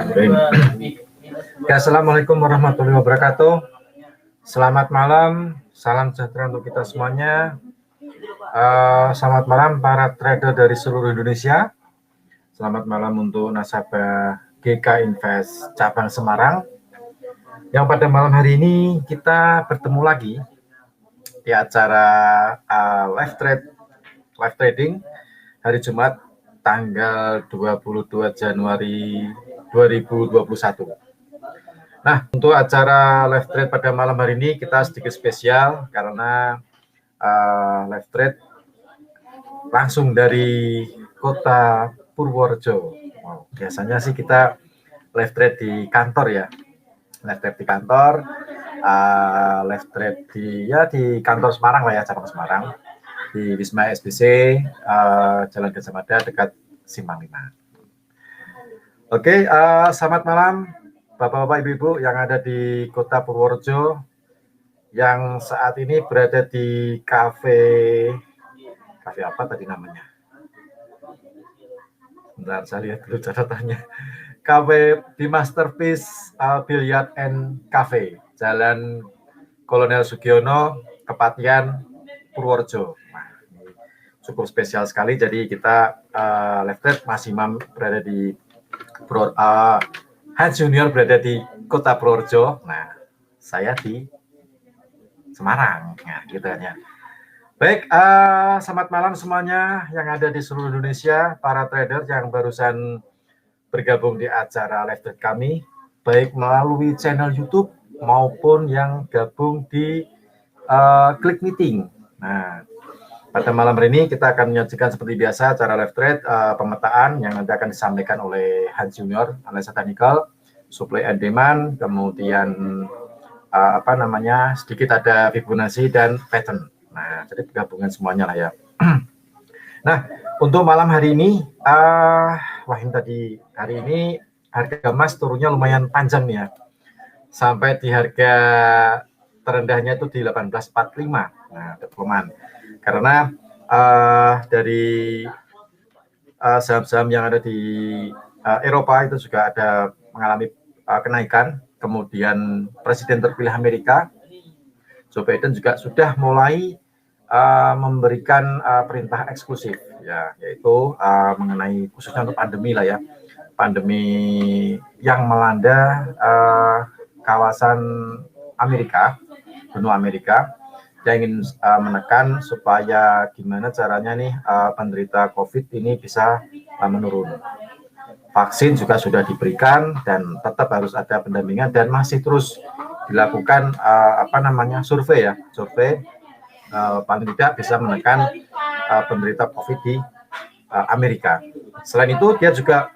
Ya, Assalamualaikum warahmatullahi wabarakatuh. Selamat malam, salam sejahtera untuk kita semuanya. Selamat malam para trader dari seluruh Indonesia. Selamat malam untuk nasabah GK Invest cabang Semarang. Yang pada malam hari ini kita bertemu lagi di acara live trading hari Jumat tanggal 22 Januari 2021. Nah, untuk acara live trade pada malam hari ini kita sedikit spesial karena live trade langsung dari kota Purworejo. Biasanya sih kita live trade di kantor ya, live trade di kantor, live trade di kantor Semarang lah ya, cabang Semarang, di Wisma SBC, Jalan Gajah Mada dekat Simpang 5. Oke, selamat malam Bapak-bapak, Ibu-ibu yang ada di Kota Purworejo, yang saat ini berada di kafe apa tadi namanya? Bentar, saya lihat dulu catatannya. Kafe di Masterpiece Billiard and Cafe, Jalan Kolonel Sugiono, Kepatihan, Purworejo. Nah, cukup spesial sekali. Jadi kita live trade Mas Imam berada di Hans Junior berada di Kota Purworejo, nah saya di Semarang, nah gitu ya. Baik, selamat malam semuanya yang ada di seluruh Indonesia, para trader yang barusan bergabung di acara live trade kami, baik melalui channel YouTube maupun yang gabung di Klik Meeting. Nah, pada malam hari ini kita akan menyajikan seperti biasa acara live trade pemetaan yang nanti akan disampaikan oleh Hans Junior, analisa technical, supply and demand, kemudian sedikit ada Fibonacci dan pattern. Nah, jadi gabungan semuanya lah ya. Nah, untuk malam hari ini, ini tadi hari ini harga emas turunnya lumayan panjang nih ya, sampai di harga terendahnya itu di 1845. Nah, pelemahan. Karena dari saham-saham yang ada di Eropa itu juga ada mengalami kenaikan. Kemudian Presiden terpilih Amerika, Joe Biden juga sudah mulai memberikan perintah eksklusif, ya, yaitu mengenai khususnya untuk pandemi lah ya, pandemi yang melanda kawasan Amerika, benua Amerika. Yang ingin menekan supaya gimana caranya nih penderita COVID ini bisa menurun. Vaksin juga sudah diberikan dan tetap harus ada pendampingan dan masih terus dilakukan survei ya, paling tidak bisa menekan penderita COVID di Amerika. Selain itu dia juga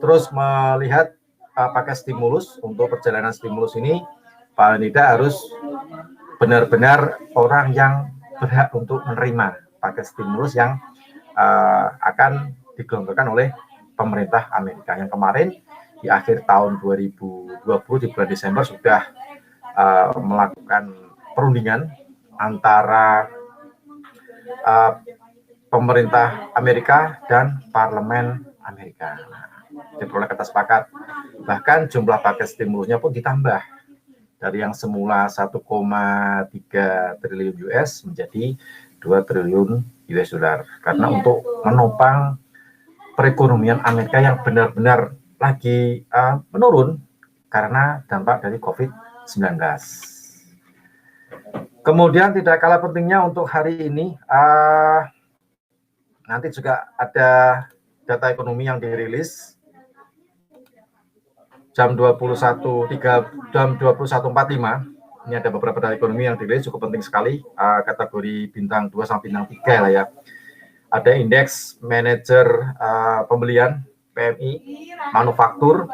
terus melihat pakai stimulus. Untuk perjalanan stimulus ini paling tidak harus benar-benar orang yang berhak untuk menerima paket stimulus yang akan digelontorkan oleh pemerintah Amerika. Yang kemarin di akhir tahun 2020 di bulan Desember sudah melakukan perundingan antara pemerintah Amerika dan parlemen Amerika. Diperoleh kata sepakat. Bahkan jumlah paket stimulusnya pun ditambah dari yang semula 1,3 triliun US menjadi 2 triliun US dollar. Karena untuk menopang perekonomian Amerika yang benar-benar lagi menurun karena dampak dari COVID-19. Kemudian tidak kalah pentingnya untuk hari ini, nanti juga ada data ekonomi yang dirilis jam 21.45. Ini ada beberapa data ekonomi yang dirilis cukup penting sekali, kategori bintang 2 sampai bintang 3 lah ya. Ada indeks manajer pembelian PMI manufaktur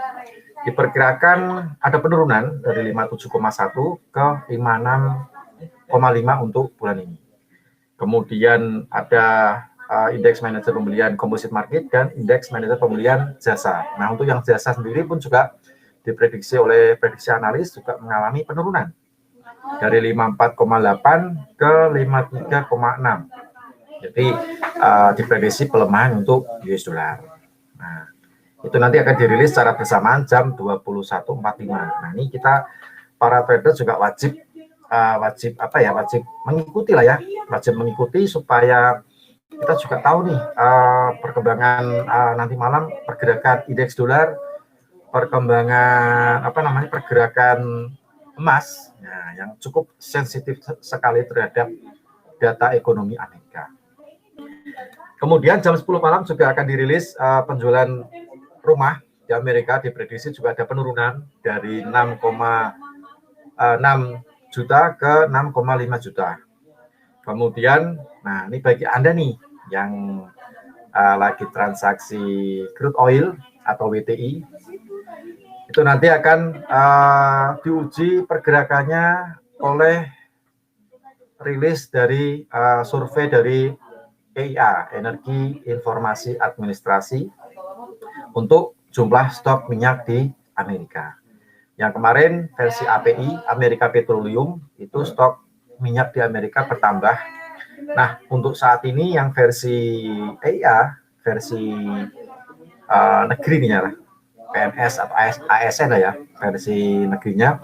diperkirakan ada penurunan dari 57,1 ke 56,5 untuk bulan ini. Kemudian ada indeks manajer pembelian composite market dan indeks manajer pembelian jasa. Nah, untuk yang jasa sendiri pun juga diprediksi oleh prediksi analis juga mengalami penurunan dari 54,8 ke 53,6. Jadi diprediksi pelemahan untuk US dollar. Nah, Itu nanti akan dirilis secara bersamaan jam 21.45. Nah, ini kita para trader juga wajib wajib mengikuti lah ya, wajib mengikuti supaya kita juga tahu nih perkembangan nanti malam pergerakan indeks dolar, perkembangan pergerakan emas, nah, yang cukup sensitif sekali terhadap data ekonomi Amerika. Kemudian jam 10 malam juga akan dirilis penjualan rumah di Amerika, diprediksi juga ada penurunan dari 6,6 juta ke 6,5 juta. Kemudian, nah ini bagi Anda nih yang lagi transaksi crude oil atau WTI, itu nanti akan diuji pergerakannya oleh rilis dari survei dari EIA, Energi Informasi Administrasi, untuk jumlah stok minyak di Amerika. Yang kemarin versi API, Amerika Petroleum, itu stok minyak di Amerika bertambah. Nah, untuk saat ini yang versi EIA, versi negerinya, PMS atau ASN ya, versi negerinya,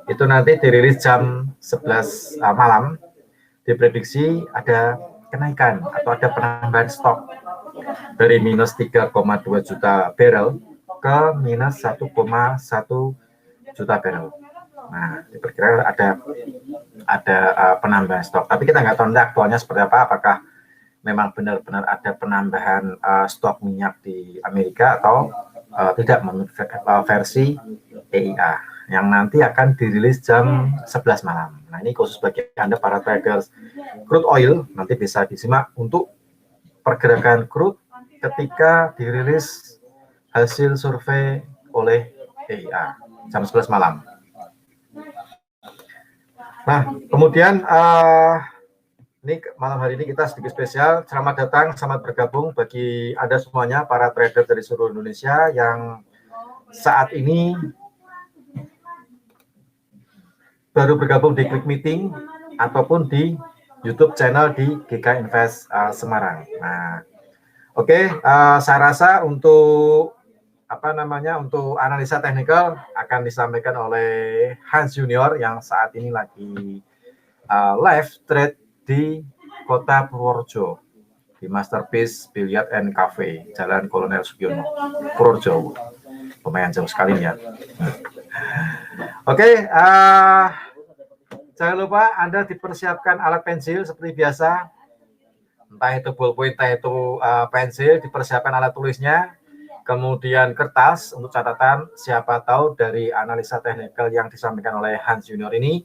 itu nanti dirilis jam 11 malam, diprediksi ada kenaikan atau ada penambahan stok dari minus 3,2 juta barrel ke minus 1,1 juta barrel. Nah, diperkirakan ada penambahan stok. Tapi kita nggak tahu aktualnya seperti apa. Apakah memang benar-benar ada penambahan stok minyak di Amerika atau tidak, menurut versi EIA yang nanti akan dirilis jam 11 malam. Nah, ini khusus bagi Anda para traders crude oil, nanti bisa disimak untuk pergerakan crude ketika dirilis hasil survei oleh EIA jam 11 malam. Nah, kemudian ini malam hari ini kita sedikit spesial. Selamat datang, selamat bergabung bagi Anda semuanya para trader dari seluruh Indonesia yang saat ini baru bergabung di Klik Meeting ataupun di YouTube channel di GK Invest Semarang. Nah, oke, saya rasa untuk untuk analisa teknikal akan disampaikan oleh Hans Junior yang saat ini lagi live trade di Kota Purworejo di Masterpiece Billiard and Cafe, Jalan Kolonel Sugiono, Purworejo. Lumayan jauh sekali ya. Oke, jangan lupa Anda dipersiapkan alat pensil seperti biasa, entah itu ballpoint, entah itu pensil, dipersiapkan alat tulisnya, kemudian kertas untuk catatan. Siapa tahu dari analisa teknikal yang disampaikan oleh Hans Junior ini,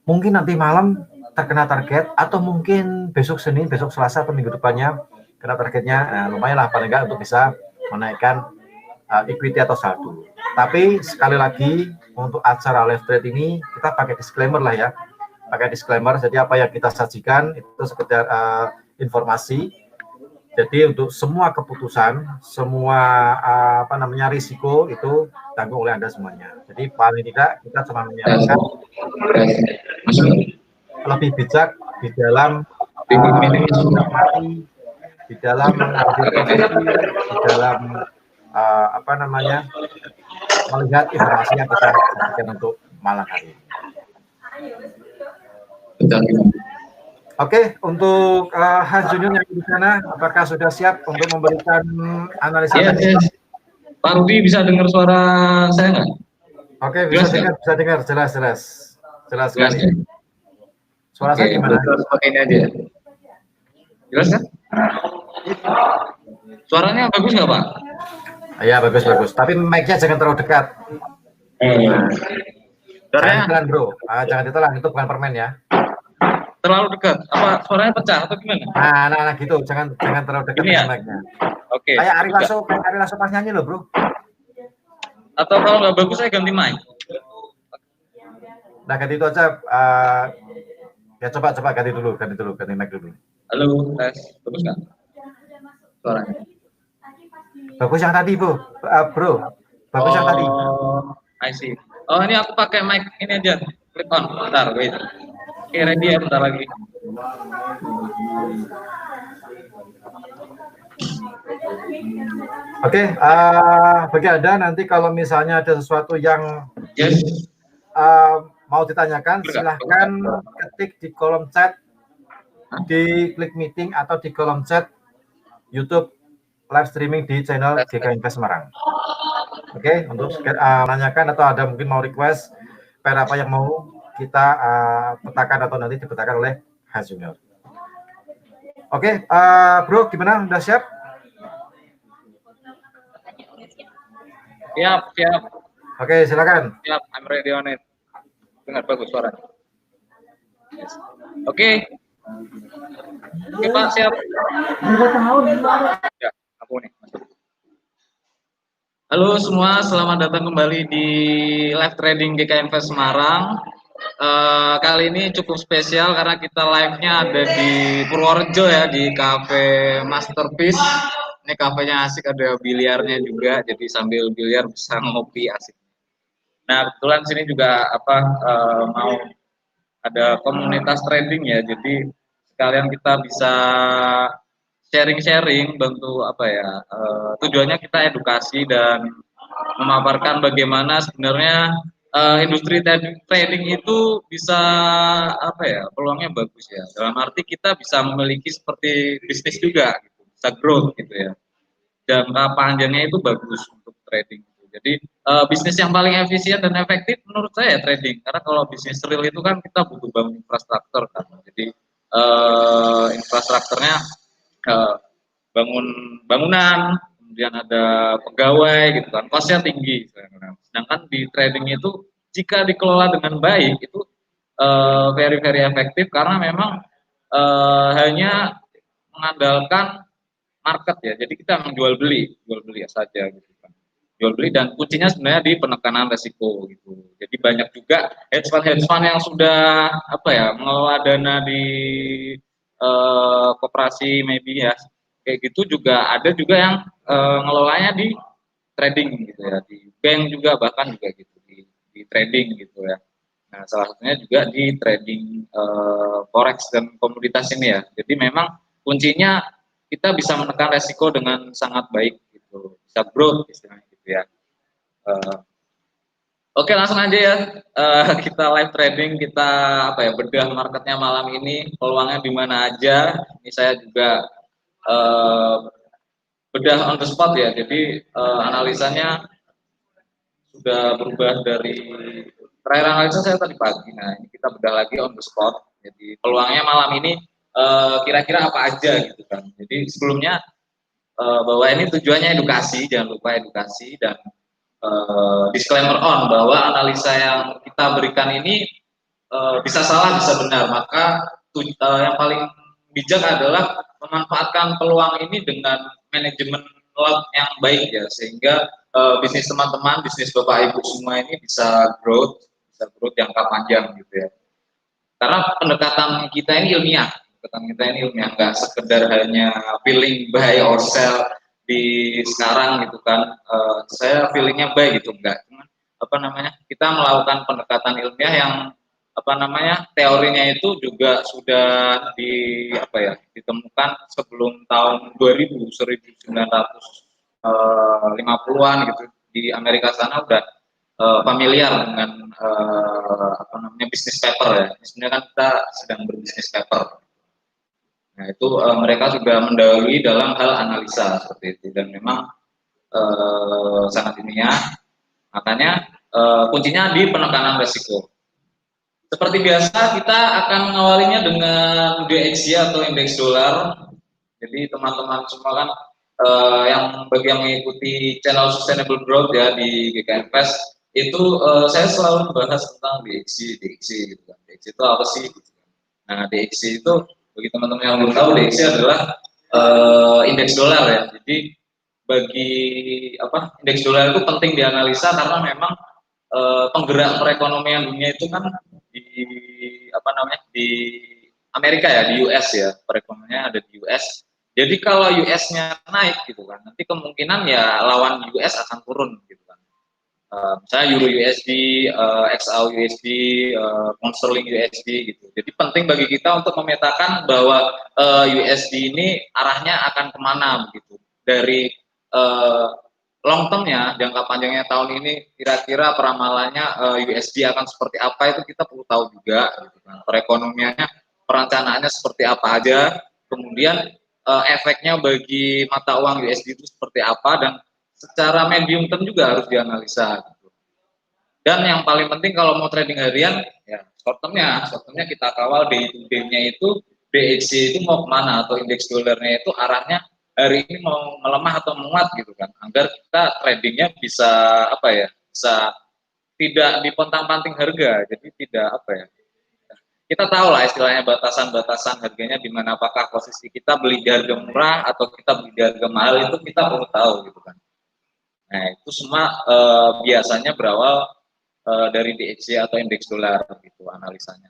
mungkin nanti malam terkena target, atau mungkin besok Senin, besok Selasa, atau minggu depannya kena targetnya. Nah, lumayan lah paling nggak untuk bisa menaikkan equity atau saldo. Tapi sekali lagi untuk acara live trade ini kita pakai disclaimer lah ya, pakai disclaimer. Jadi apa yang kita sajikan itu sekedar informasi. Jadi untuk semua keputusan, semua risiko itu tanggung oleh Anda semuanya. Jadi paling tidak kita cuma menyarankan lebih bijak di dalam mengamati, di dalam mengambil posisi, di dalam melihat informasi yang kita sampaikan untuk malam hari ini. Oke, untuk Hans Junior yang di sana, apakah sudah siap untuk memberikan analisa? Yes. Pak Rudi bisa dengar suara saya nggak? Oke, bisa dengar jelas sekali. Suara saya gimana? Pakai ini aja. Jelas kan? Suaranya bagus nggak, Pak? Ya, bagus. Tapi mic-nya jangan terlalu dekat. Jangan ditelan, bro. Jangan ditelan, itu bukan permen ya. Terlalu dekat. Apa suaranya pecah atau gimana? Nah, gitu. Jangan terlalu dekat dengan mic-nya. Oke. Kayak Ari Lasso pas nyanyi loh, bro. Atau kalau nggak bagus saya ganti mic. Nah, ganti itu aja. Ya coba ganti mic dulu. Halo, tes. Bagus nggak? Suaranya. Bagus yang tadi, bro. Bagus yang tadi. I see. Oh, ini aku pakai mic ini aja. Clip on. Bentar, wait. Oke, ready ya, bentar lagi. Oke, bagi Anda nanti kalau misalnya ada sesuatu yang mau ditanyakan, silahkan ketik di kolom chat, di klik meeting atau di kolom chat YouTube live streaming di channel GK Invest Semarang. Oke, untuk menanyakan atau ada mungkin mau request pair apa yang mau kita petakan atau nanti dipetakan oleh Hans Junior. Oke, Bro, gimana? Udah siap? Siap. Oke, silakan. Siap, I'm ready on it. Dengar bagus suara. Oke. Oke, Pak, siap. Ya, aku nih. Halo semua, selamat datang kembali di live trading GK Invest Semarang. Kali ini cukup spesial karena kita live-nya ada di Purworejo ya, di cafe Masterpiece. Ini kafenya asik, ada biliarnya juga, jadi sambil biliar bisa ngopi asik. Nah, kebetulan sini juga mau ada komunitas trading ya, jadi sekalian kita bisa sharing-sharing, bantu tujuannya kita edukasi dan memaparkan bagaimana sebenarnya industri trading itu bisa peluangnya bagus ya. Dalam arti kita bisa memiliki seperti bisnis juga, gitu, bisa growth gitu ya. Jangka panjangnya itu bagus untuk trading. Jadi bisnis yang paling efisien dan efektif menurut saya trading. Karena kalau bisnis real itu kan kita butuh bangun infrastruktur kan. Jadi infrastrukturnya bangun bangunan, kemudian ada pegawai gitu kan, kosnya tinggi. Sedangkan di trading itu jika dikelola dengan baik itu very efektif karena memang hanya mengandalkan market ya. Jadi kita menjual beli saja gitu kan. Jual beli dan kuncinya sebenarnya di penekanan resiko gitu. Jadi banyak juga hedge fund yang sudah mengelola dana di koperasi maybe ya. Kayak gitu juga ada juga yang ngelolanya di trading gitu ya, di bank juga bahkan juga gitu di trading gitu ya. Nah, salah satunya juga di trading forex dan komoditas ini ya. Jadi memang kuncinya kita bisa menekan resiko dengan sangat baik gitu, bisa growth istilahnya gitu ya. Oke, langsung aja ya, kita live trading, kita bedah marketnya malam ini, peluangnya di mana aja. Ini saya juga bedah on the spot ya, jadi analisanya sudah berubah dari terakhir analisa saya tadi pagi. Nah, ini kita bedah lagi on the spot. Jadi peluangnya malam ini kira-kira apa aja gitu kan. Jadi sebelumnya bahwa ini tujuannya edukasi, jangan lupa edukasi dan disclaimer on bahwa analisa yang kita berikan ini bisa salah, bisa benar. Maka yang paling bijak adalah memanfaatkan peluang ini dengan manajemen lot yang baik ya, sehingga bisnis teman-teman, bisnis Bapak Ibu semua ini bisa growth jangka panjang gitu ya. Karena pendekatan kita ini ilmiah, nggak sekedar hanya feeling buy or sell di sekarang gitu kan. Saya feelingnya buy gitu, enggak. Cuman kita melakukan pendekatan ilmiah yang teorinya itu juga sudah ditemukan sebelum tahun 1950-an gitu. Di Amerika sana udah familiar dengan bisnis paper ya. Sebenarnya kan kita sedang berbisnis paper. Nah, itu mereka sudah mendahului dalam hal analisa seperti itu, dan memang sangat ilmiah. Makanya kuncinya di penekanan resiko. Seperti biasa kita akan mengawalinya dengan DXY atau indeks dolar. Jadi teman-teman semua kan yang bagi yang mengikuti channel Sustainable Growth ya di GK Invest itu saya selalu membahas tentang DXY gitu kan. DXY itu apa sih? Nah, DXY itu bagi teman-teman yang belum tahu, DXY adalah indeks dolar ya. Jadi bagi indeks dolar itu penting dianalisa karena memang penggerak perekonomian dunia itu kan di Amerika ya, di US ya, perekonomiannya ada di US. Jadi kalau US-nya naik gitu kan, nanti kemungkinan ya lawan US akan turun gitu kan. misalnya Euro USD, XAU USD, Sterling USD gitu. Jadi penting bagi kita untuk memetakan bahwa USD ini arahnya akan kemana begitu. Dari long termnya, jangka panjangnya tahun ini kira-kira peramalannya USD akan seperti apa itu kita perlu tahu juga. Gitu kan. Perekonomiannya, perencanaannya seperti apa aja. Kemudian efeknya bagi mata uang USD itu seperti apa dan secara medium term juga harus dianalisa. Gitu. Dan yang paling penting kalau mau trading harian, ya short termnya kita kawal day to day-nya itu DXY itu mau kemana atau indeks dolarnya itu arahnya hari ini mau melemah atau menguat gitu kan, agar kita tradingnya bisa apa ya, bisa tidak dipontang-panting harga, jadi tidak apa ya, kita tahu lah istilahnya batasan-batasan harganya di mana, apakah posisi kita beli di harga murah atau kita beli di harga mahal itu kita perlu tahu gitu kan. Nah itu semua biasanya berawal dari DXY atau indeks dolar gitu analisanya.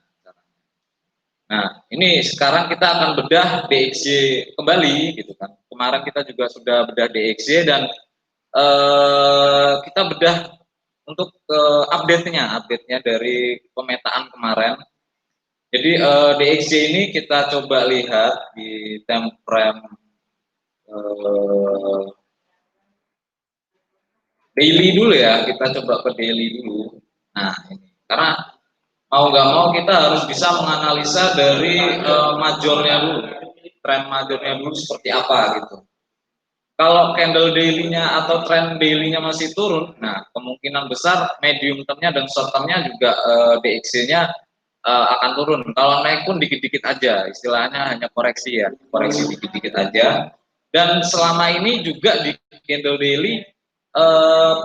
Nah ini sekarang kita akan bedah DXY kembali gitu kan. Kemarin kita juga sudah bedah DXY dan kita bedah untuk update-nya dari pemetaan kemarin. Jadi DXY ini kita coba lihat di time frame daily dulu ya, kita coba ke daily dulu. Nah ini karena mau nggak mau kita harus bisa menganalisa dari majornya dulu, tren majornya dulu seperti apa gitu. Kalau candle daily-nya atau trend daily-nya masih turun, nah kemungkinan besar medium term-nya dan short term-nya juga DXY-nya akan turun. Kalau naik pun dikit-dikit aja, istilahnya hanya koreksi ya, koreksi dikit-dikit aja. Dan selama ini juga di candle daily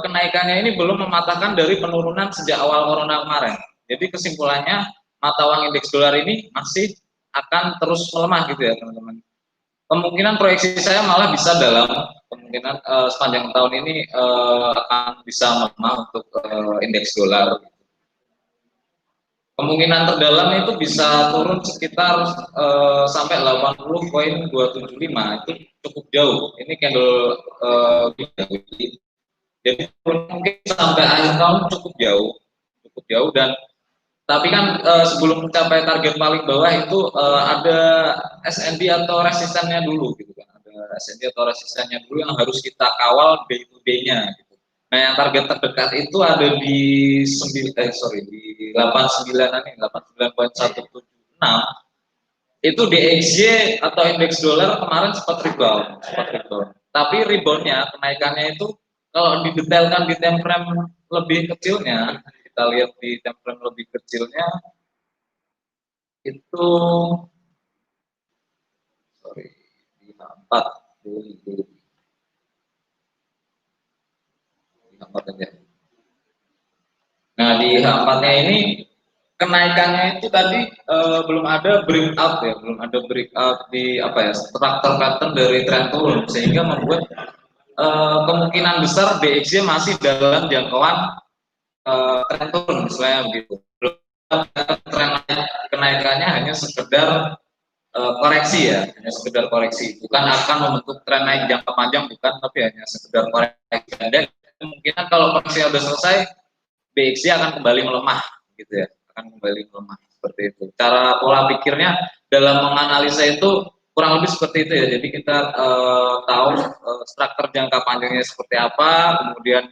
kenaikannya ini belum mematahkan dari penurunan sejak awal corona kemarin. Jadi kesimpulannya mata uang indeks dolar ini masih akan terus melemah gitu ya teman-teman. Kemungkinan proyeksi saya malah bisa dalam kemungkinan sepanjang tahun ini akan bisa melemah untuk indeks dolar. Kemungkinan terdalam itu bisa turun sekitar sampai 80,275, itu cukup jauh. Ini candle jadi mungkin sampai akhir tahun cukup jauh dan tapi kan sebelum mencapai target paling bawah itu ada SND atau resistennya dulu gitu kan, ada SND atau resistennya dulu yang harus kita kawal day to day-nya gitu. Nah yang target terdekat itu ada di 89 nih, 89,176. Itu DXY atau indeks dolar kemarin sempat rebound. Tapi reboundnya, kenaikannya itu kalau didetailkan di time frame lebih kecilnya, kita lihat di time frame lebih kecilnya itu di 4 aja. Nah di H4-nya ini kenaikannya itu tadi belum ada breakout ya, belum ada breakout di apa ya, struktur pattern dari tren turun, sehingga membuat kemungkinan besar DXY masih dalam jangkauan tren turun misalnya begitu. Tren kenaikannya hanya sekedar koreksi ya, hanya sekedar koreksi, bukan akan membentuk tren naik jangka panjang, bukan, tapi hanya sekedar koreksi. Dan kemungkinan kalau koreksi sudah selesai, DXY akan kembali melemah gitu ya, akan kembali melemah seperti itu. Cara pola pikirnya dalam menganalisa itu kurang lebih seperti itu ya. Jadi kita tahu struktur jangka panjangnya seperti apa, kemudian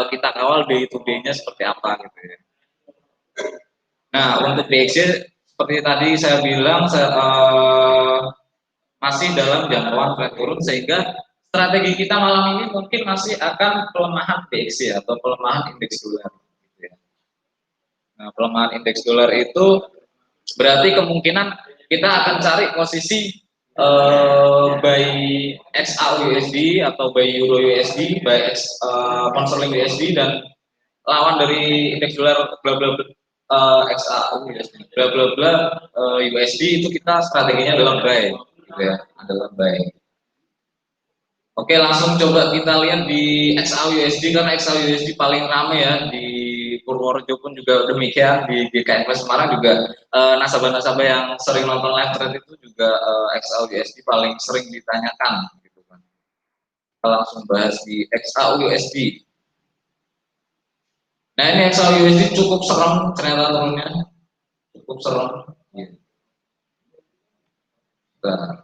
kita kawal day to day-nya seperti apa gitu ya. Nah untuk DXY seperti tadi saya bilang masih dalam jangkauan tren turun, sehingga strategi kita malam ini mungkin masih akan pelemahan DXY atau pelemahan indeks dolar. Nah, pelemahan indeks dolar itu berarti kemungkinan kita akan cari posisi buy XAU USD atau buy Euro USD, buy pound sterling USD, dan lawan dari indeks dolar bla bla bla XAU USD bla bla bla USD, itu kita strateginya adalah buy gitu ya, adalah buy. Oke, langsung coba kita lihat di XAU USD, karena XAU USD paling rame ya, di Purworejo pun juga demikian, di GKN Semarang juga nasabah-nasabah yang sering nonton live trade itu juga XAU USD paling sering ditanyakan gitu kan. Kita langsung bahas di XAU USD. Nah ini XAUUSD cukup serem ternyata turunnya, cukup serem. Gitu. Nah,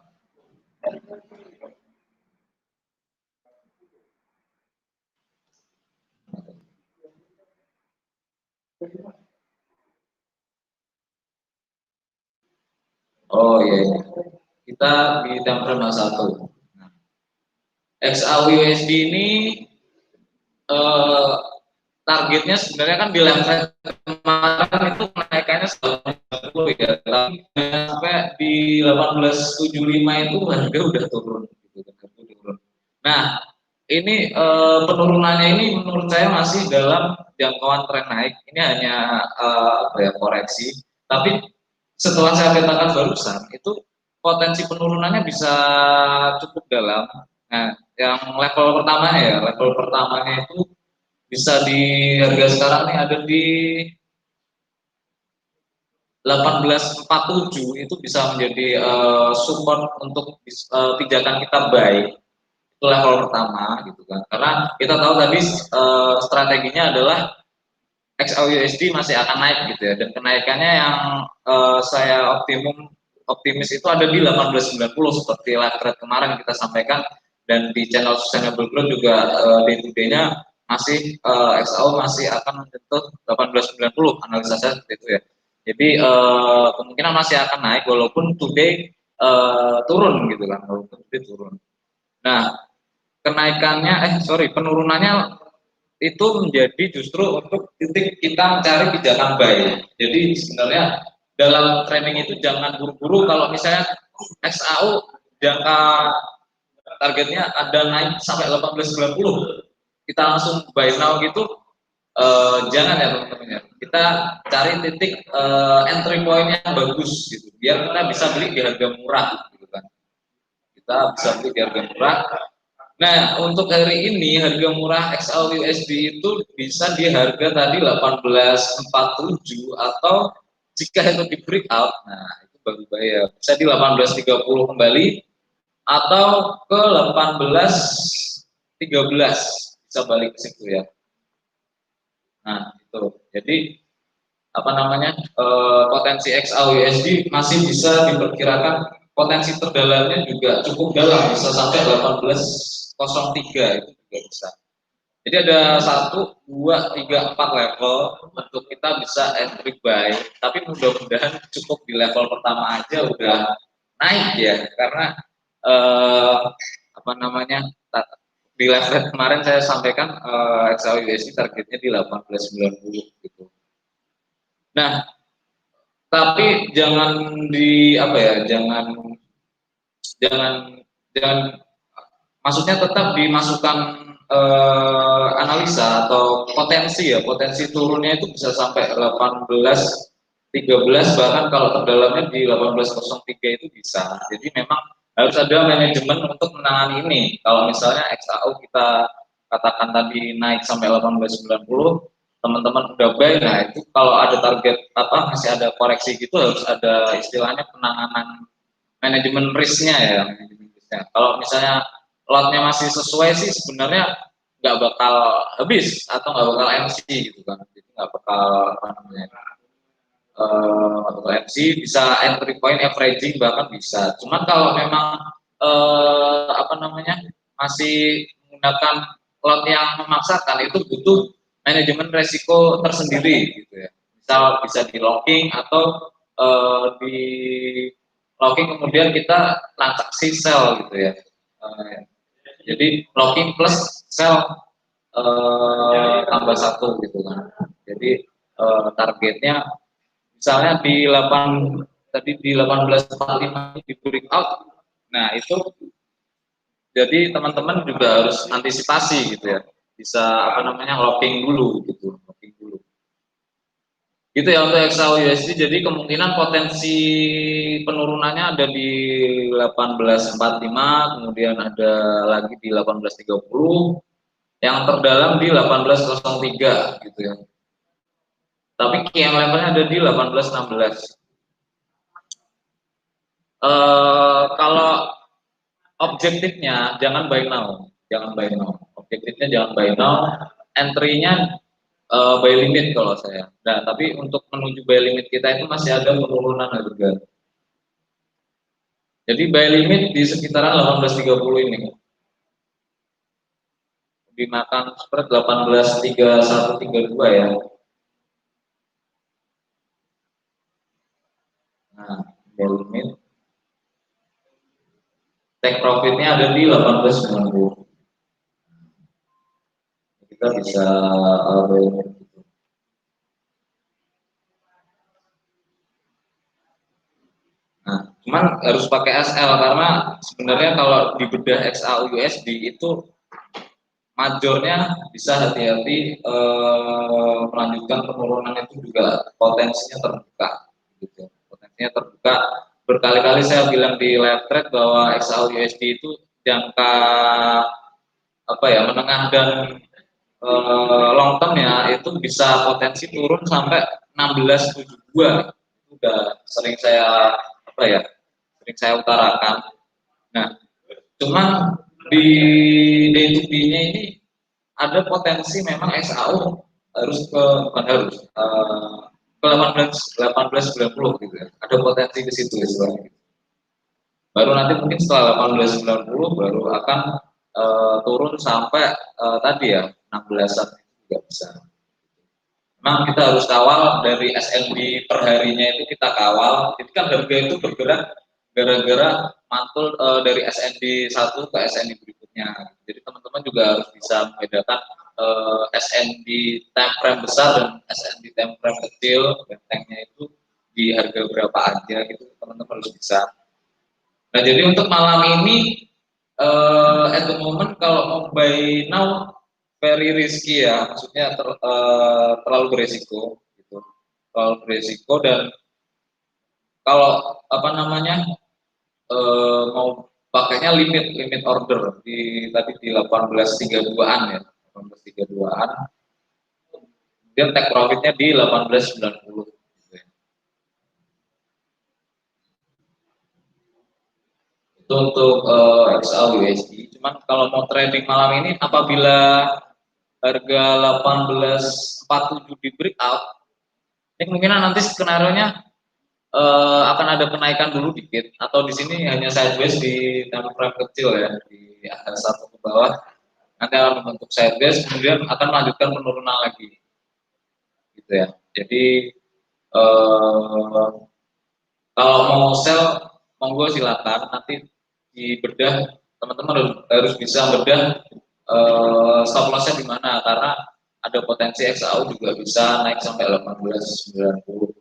oh iya, iya. Kita di time frame satu. XAUUSD ini eh, targetnya sebenarnya kan di level kemarin itu kenaikannya 90 ya, tapi sampai di 1875 itu harga udah turun, gitu, harga turun. Nah, ini penurunannya ini menurut saya masih dalam jangkauan tren naik. Ini hanya apa ya, koreksi. Tapi setelah saya katakan barusan itu potensi penurunannya bisa cukup dalam. Nah, yang level pertamanya ya, level pertamanya itu bisa di harga sekarang nih ada di 1847 itu bisa menjadi support untuk pijakan kita buy, itu level pertama gitu kan, karena kita tahu tadi strateginya adalah XAUUSD masih akan naik gitu ya, dan kenaikannya yang saya optimis itu ada di 1890 seperti live trade kemarin kita sampaikan, dan di channel Sustainable Growth juga day to day-nya masih XAU masih akan menyentuh 1890, analisa saya seperti itu ya. Jadi kemungkinan masih akan naik walaupun today turun gitu kan, walaupun today turun. Nah, kenaikannya penurunannya itu menjadi justru untuk titik kita mencari pijakan buy. Jadi sebenarnya dalam trading itu jangan buru-buru, kalau misalnya XAU jangka targetnya ada naik sampai 1890 kita langsung buy now gitu, jangan ya teman-teman ya. Kita cari titik entry point yang bagus gitu, biar kita bisa beli di harga murah gitu kan. Kita bisa beli di harga murah. Nah, untuk hari ini harga murah XAUUSD itu bisa di harga tadi 1847, atau jika itu di breakout, nah itu baru bayar. Bisa di 1830 kembali atau ke 1813 bisa balik ke situ ya. Nah, itu. Jadi apa namanya? Potensi XAUUSD masih bisa diperkirakan, potensi terdalamnya juga cukup dalam, bisa sampai 1803 itu juga bisa. Jadi ada 1, 2, 3, 4 level untuk kita bisa entry buy. Tapi mudah-mudahan cukup di level pertama aja udah naik ya, karena eh, apa namanya, di level kemarin saya sampaikan XAUUSD targetnya di 1890 gitu. Nah, tapi jangan di apa ya, jangan jangan jangan maksudnya tetap dimasukkan analisa atau potensi ya, potensi turunnya itu bisa sampai 1813, bahkan kalau terdalamnya di 1803 itu bisa. Jadi memang harus ada manajemen untuk menangani ini. Kalau misalnya XAU kita katakan tadi naik sampai 1890, teman-teman udah buy, nah itu kalau ada target apa masih ada koreksi gitu, harus ada istilahnya penanganan manajemen risknya ya, manajemen risknya. Kalau misalnya lotnya masih sesuai sih sebenarnya nggak bakal habis atau nggak bakal MC gitu kan, jadi nggak bakal apa namanya, nggak bakal MC, bisa entry point averaging bahkan bisa. Cuman kalau memang apa namanya masih menggunakan lot yang memaksakan, itu butuh manajemen resiko tersendiri gitu ya. Misal bisa di locking atau di locking kemudian kita transaksi sell gitu ya. Jadi locking plus sell tambah satu gitu kan. Jadi targetnya misalnya di 1845 di breakout. Nah, itu jadi teman-teman juga harus antisipasi gitu ya. Bisa apa namanya, locking dulu gitu, locking dulu. Gitu ya untuk XAUUSD. Jadi kemungkinan potensi penurunannya ada di 1845, kemudian ada lagi di 1830, yang terdalam di 1803 gitu ya. Tapi yang levelnya ada di 1816. Kalau objektifnya jangan buy now, jangan buy now. Objektifnya jangan buy now. Entry-nya buy limit kalau saya. Nah, tapi untuk menuju buy limit kita itu masih ada penurunan harga. Jadi buy limit di sekitaran 18.30 ini. Dimakan spread 18.3132 ya. Nah, buy limit. Take profitnya ada di 18.90. Kita bisa buy limit. Nah, cuman harus pakai SL karena sebenarnya kalau di bedah XAUUSD itu majornya bisa hati-hati melanjutkan penurunan itu juga potensinya terbuka, gitu. Potensinya terbuka. Berkali-kali saya bilang di live trade bahwa XAUUSD itu jangka apa ya menengah dan long term ya itu bisa potensi turun sampai 16.72. Itu udah sering saya apa ya sering saya utarakan. Nah, cuman di day to day-nya ini ada potensi memang XAU harus ke bukan harus ke 1890 gitu ya. Ada potensi ke situ ya sebenarnya. Baru nanti mungkin setelah 1890 baru akan turun sampai tadi ya 16-an juga bisa. Memang kita harus kawal dari SNB per harinya itu kita kawal. Itu kan harga itu bergerak gara-gara mantul dari SNB satu ke SNB berikutnya. Jadi teman-teman juga harus bisa membedakan SNB time frame besar dan SNB time frame kecil. Bentengnya itu di harga berapa aja gitu teman-teman harus bisa. Nah jadi untuk malam ini at the moment kalau mau buy now very risky ya, maksudnya terlalu beresiko gitu. Terlalu beresiko dan kalau apa namanya mau pakainya limit order di tadi di 18.32-an ya, 18.32-an. Kemudian take profitnya di 18.90. Itu untuk XAUUSD. Cuman kalau mau trading malam ini apabila harga 18.47 di breakout, ini kemungkinan nanti skenario-nya akan ada kenaikan dulu dikit atau di sini hanya sideways di time frame kecil ya di angka satu ke bawah nanti akan membentuk sideways kemudian akan melanjutkan penurunan lagi gitu ya jadi kalau mau sell monggo silakan nanti di bedah teman-teman harus bisa bedah stop lossnya di mana karena ada potensi XAU juga bisa naik sampai 18.90.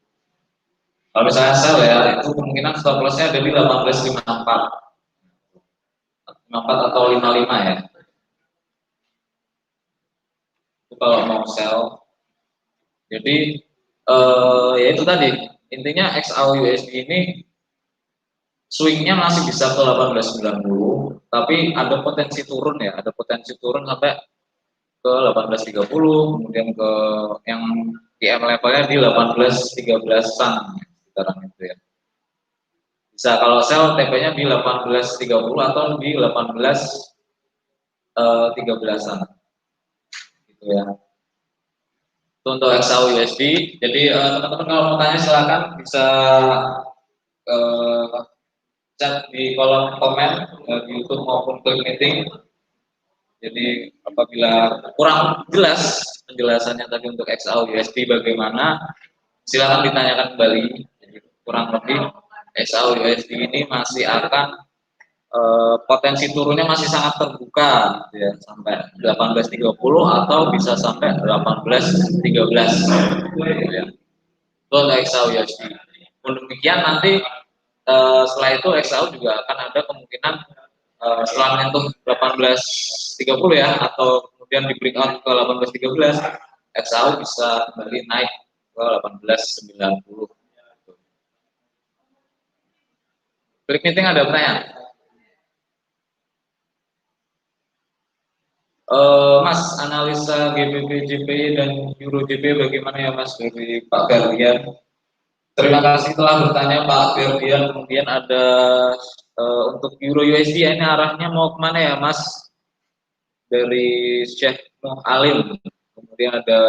Kalau misalnya sell ya, itu kemungkinan stop lossnya ada di 18.54 atau 55 ya. Itu kalau mau sell. Jadi, ya itu tadi. Intinya XAUUSD ini swingnya masih bisa ke 18.90, tapi ada potensi turun ya. Ada potensi turun sampai ke 18.30, kemudian ke yang PM levelnya di 18.13-an. Sekarang itu ya. Bisa kalau sell TP-nya di 18.30 atau di 18.13-an gitu ya. Itu untuk XAUUSD. Jadi teman-teman kalau mau tanya silakan bisa chat di kolom komen di YouTube maupun klik meeting. Jadi apabila kurang jelas penjelasannya tadi untuk XAUUSD bagaimana, silakan ditanyakan kembali. Jadi kurang lebih XAUUSD ini masih akan potensi turunnya masih sangat terbuka gitu ya, sampai 18.30 atau bisa sampai 18.13 gitu ya. Itu untuk XAUUSD. Demikian nanti setelah itu XAU juga akan ada kemungkinan setelah menyentuh 18.30 ya atau kemudian di breakout ke 18.13 XAU bisa kembali naik ke 18.90. Klik meeting ada pertanyaan? Mas, analisa GBP, JPY dan Euro JPY bagaimana ya Mas dari Pak Ferdian? Terima kasih telah bertanya Pak Ferdian. Kemudian ada untuk Euro USD ini arahnya mau kemana ya Mas? Dari Syekh Nuh Alim. Kemudian ada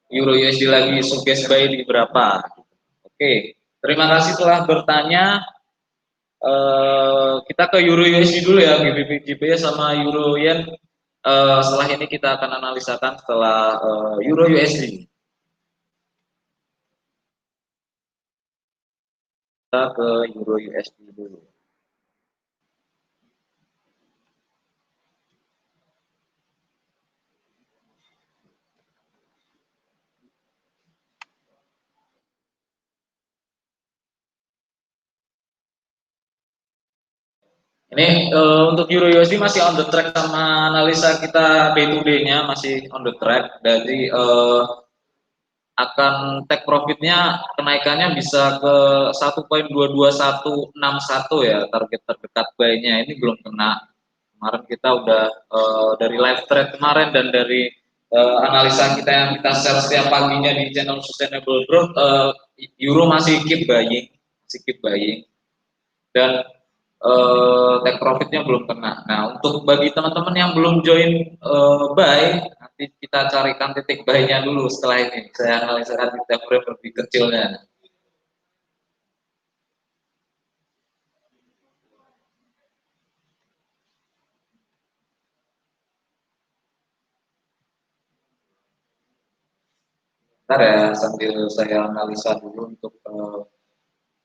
Euro USD lagi suggest buy di berapa. Oke, terima kasih telah bertanya. Kita ke Euro USD dulu ya, GBP GBP sama Euro Yen. Setelah ini kita akan analisakan setelah Euro USD. Kita ke Euro USD dulu. Ini untuk Euro USD masih on the track sama analisa kita day to day-nya masih on the track. Dari akan take profitnya kenaikannya bisa ke 1,22161 ya, target terdekat buy-nya ini belum kena. Kemarin kita udah dari live trade kemarin dan dari analisa kita yang kita share setiap paginya di channel Sustainable Growth, Euro masih keep buying dan take profitnya belum kena. Nah, untuk bagi teman-teman yang belum join buy, nanti kita carikan titik buy-nya dulu setelah ini. Saya analisakan di time frame lebih kecilnya. Bentar ya, sambil saya analisa dulu untuk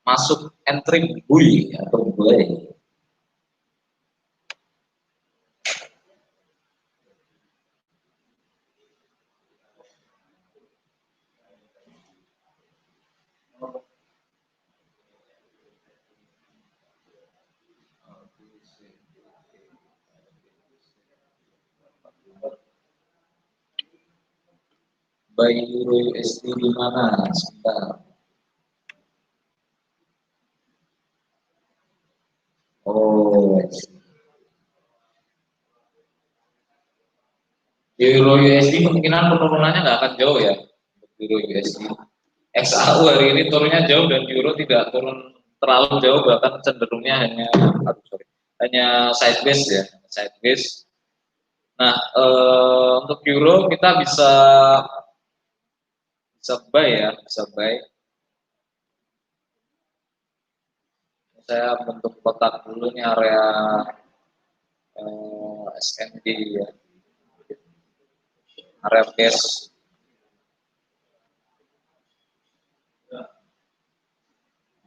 masuk entry buy atau buy. Buy Euro USD di mana? Sebentar. Oh, Euro USD kemungkinan penurunannya nggak akan jauh ya. Euro USD. XAU hari ini turunnya jauh dan Euro tidak turun terlalu jauh, bahkan cenderungnya hanya sideways ya, sideways. Nah, untuk Euro kita bisa buy ya, bisa buy. Saya bentuk kotak dulu nih area SND ya, area base.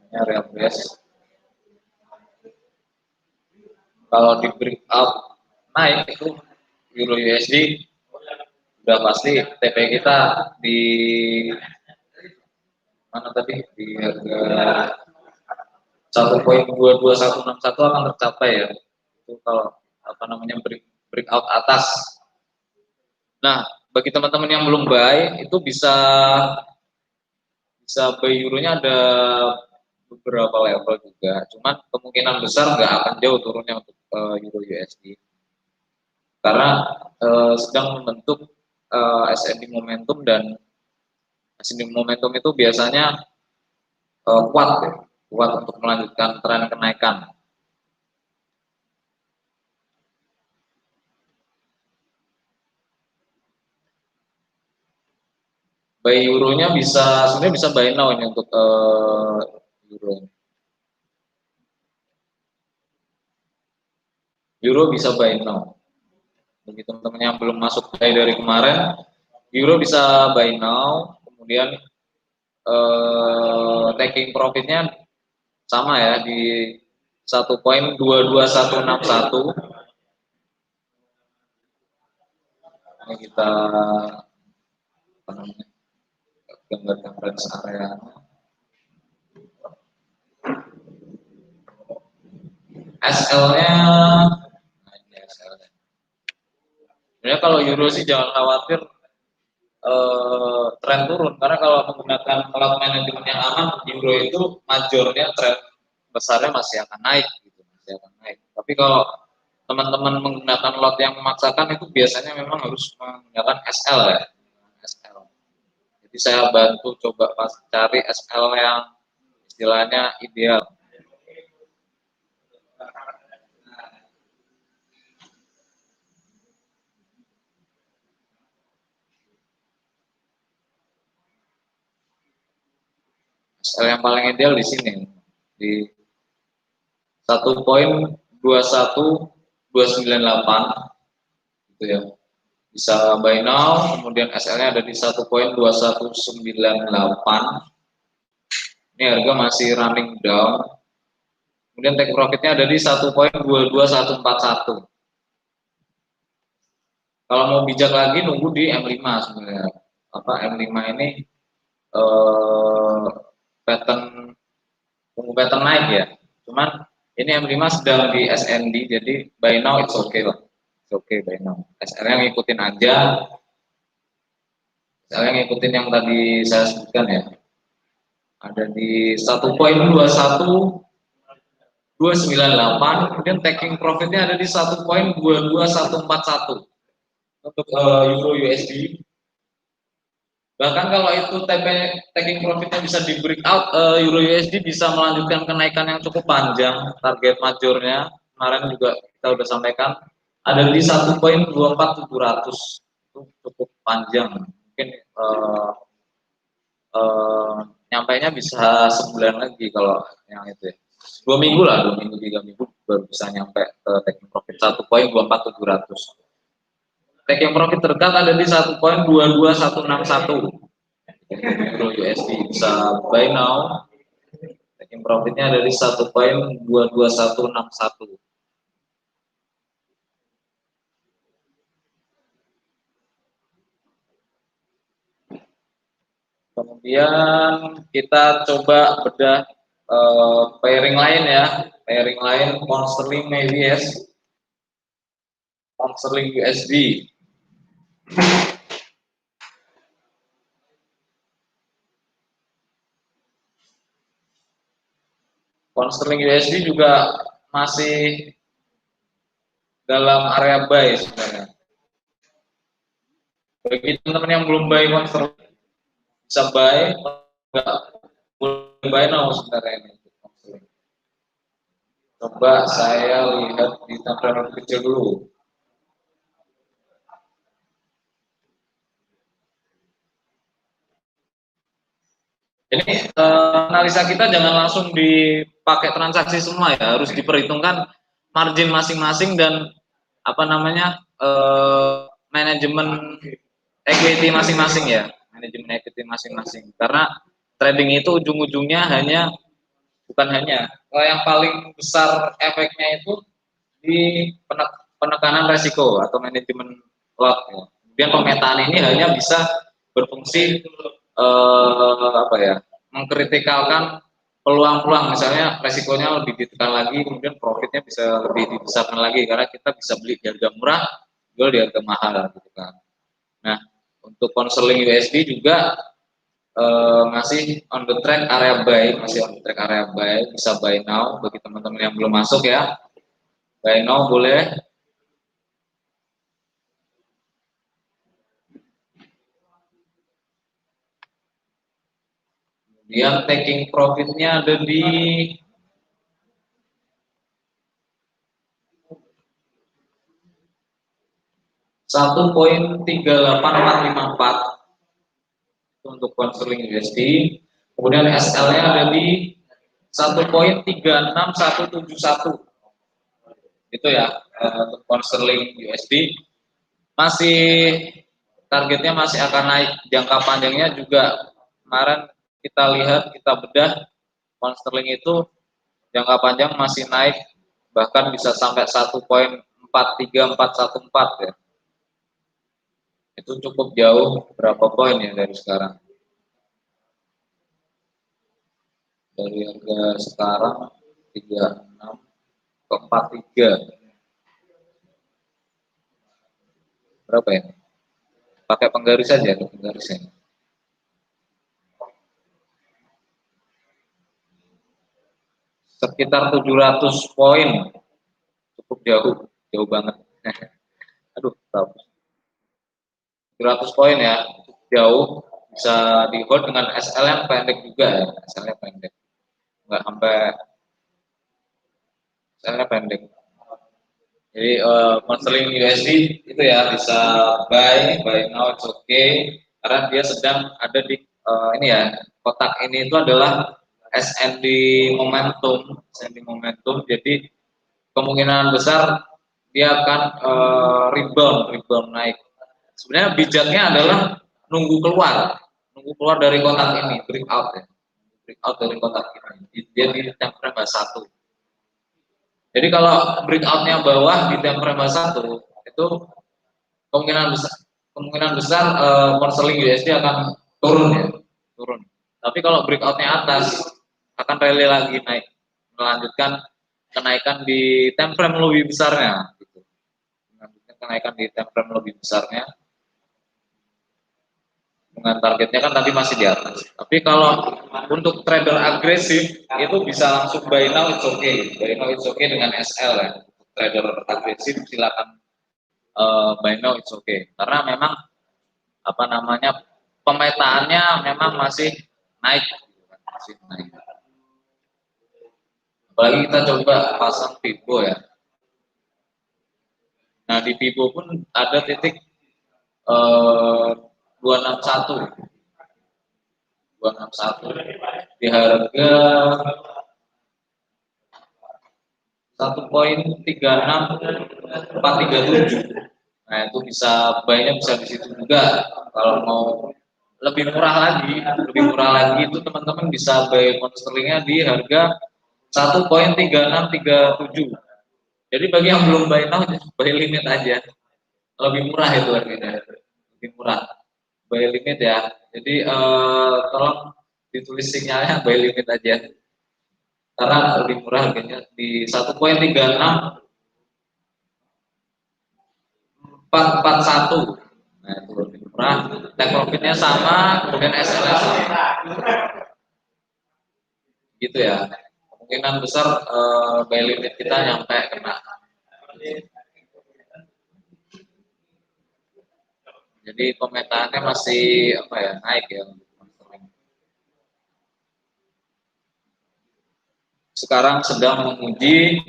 Ini area base. Kalau di breakout naik itu Euro USD udah pasti TP kita di mana tadi, di harga 1,22161 akan tercapai ya. Itu kalau apa namanya breakout atas. Nah, bagi teman-teman yang belum buy itu bisa buy euronya ada beberapa level juga. Cuman kemungkinan besar nggak akan jauh turunnya untuk euro USD karena sedang membentuk ascending momentum, dan ascending momentum itu biasanya kuat ya, kuat untuk melanjutkan tren kenaikan. Buy euronya bisa sebenarnya bisa buy now ini untuk euro. Euro bisa buy now. Bagi teman-teman yang belum masuk buy dari kemarin, euro bisa buy now. Kemudian taking profitnya sama ya di 1,22161. Ini kita gambarkan range area. SL-nya, nah ini SL-nya. Sebenarnya kalau euro sih jangan khawatir tren turun, karena kalau menggunakan alat manajemen yang aman, euro itu majornya tren besarnya masih akan naik gitu, masih akan naik. Tapi kalau teman-teman menggunakan lot yang memaksakan itu biasanya memang harus menggunakan SL ya, SL. Jadi saya bantu coba pas cari SL yang istilahnya ideal. SL yang paling ideal di sini di 1.21298 gitu ya. Bisa buy now, kemudian SL-nya ada di 1.2198. Ini harga masih running down. Kemudian take profitnya ada di 1.22141. Kalau mau bijak lagi nunggu di M5 sebenarnya. M5 ini pattern tunggu pattern naik ya. Cuman ini M5 sedang di SND, jadi buy now it's okay lah. It's okay buy now. SL yang ngikutin aja. SL yang ngikutin yang tadi saya sebutkan ya. Ada di 1.21298, kemudian taking profitnya ada di 1.22141 untuk Euro USD. Bahkan kalau itu taking profitnya bisa di breakout, Euro USD bisa melanjutkan kenaikan yang cukup panjang. Target majornya kemarin juga kita udah sampaikan ada di 1.24700, itu cukup panjang. Mungkin nyampainya bisa sebulan lagi kalau yang itu ya. 2 minggu lah, 2 minggu 3 minggu baru bisa nyampe ke taking profit 1.24700. Taking profit terdekat ada di 1.22161. Euro USD bisa buy now. Taking profitnya ada di 1.22161. Kemudian kita coba bedah pairing lain ya. Pairing lain pound sterling maybe yes. Pound sterling USD. Pound sterling USD juga masih dalam area buy sebenarnya. Bagi teman-teman yang belum buy pound sterling bisa buy, enggak boleh buy now sebenarnya ini. Coba saya lihat di tampilan kecil dulu. Ini analisa kita jangan langsung dipakai transaksi semua ya, harus diperhitungkan margin masing-masing dan manajemen equity masing-masing ya, manajemen equity masing-masing. Karena trading itu ujung-ujungnya yang paling besar efeknya itu di penekanan resiko atau manajemen lot. Ya. Kemudian pemetaan ini hanya bisa berfungsi mengkritikalkan peluang-peluang, misalnya resikonya lebih ditekan lagi, kemudian profitnya bisa lebih dibesarkan lagi karena kita bisa beli di harga murah, jual di harga mahal gitu kan. Nah, untuk pound sterling USD juga masih on the track area buy, bisa buy now bagi teman-teman yang belum masuk ya. Buy now boleh. Kemudian taking profitnya ada di 1.38454 untuk pound sterling USD. Kemudian SL-nya ada di 1.36171. Itu ya untuk pound sterling USD. Masih targetnya masih akan naik, jangka panjangnya juga kemarin kita bedah pound sterling itu jangka panjang masih naik, bahkan bisa sampai 1.43414 ya. Itu cukup jauh berapa poin ya dari sekarang. Dari harga sekarang 36 ke 43. Berapa ya? Pakai penggaris saja, penggarisnya. Sekitar 700 poin, cukup jauh banget. Aduh, 700 poin ya, cukup jauh, bisa di hold dengan SL yang pendek juga ya, SL yang pendek, nggak sampai SL yang pendek. Jadi pound sterling USD itu ya bisa buy now it's okay, karena dia sedang ada di ini ya, kotak ini itu adalah SND momentum, SND momentum. Jadi kemungkinan besar dia akan rebound naik. Sebenarnya bijaknya adalah nunggu keluar dari kotak ini, breakout ya, breakout dari kotak ini. Dia di time frame 1. Jadi kalau breakoutnya bawah di time frame 1 itu kemungkinan besar counseling USD akan turun ya, turun. Tapi kalau breakoutnya atas akan rally lagi naik, melanjutkan kenaikan di time frame lebih besarnya, gitu. Melanjutkan kenaikan di time frame lebih besarnya. Dengan targetnya kan tadi masih di atas. Tapi kalau untuk trader agresif itu bisa langsung buy now it's okay, buy now it's okay dengan SL ya. Trader agresif silakan buy now it's okay. Karena memang apa namanya pemetaannya memang masih naik, masih naik. Apalagi kita coba pasang Fibo ya. Nah di Fibo pun ada titik 261 di harga 1,36437. Nah itu bisa buy-nya bisa di situ juga. Kalau mau lebih murah lagi itu teman-teman bisa buy pound sterlingnya di harga 1,3637. Jadi bagi yang belum buy now, buy limit aja. Lebih murah itu harganya, lebih murah. Buy limit ya. Jadi tolong ditulis sinyalnya buy limit aja. Karena lebih murah harganya di 1,36441. Nah itu lebih murah. Take profitnya sama, kemudian SL-nya sama. Gitu ya. Kemungkinan besar buy limit kita nyampe kena. Jadi pemetaannya masih apa ya, naik ya. Sekarang sedang menguji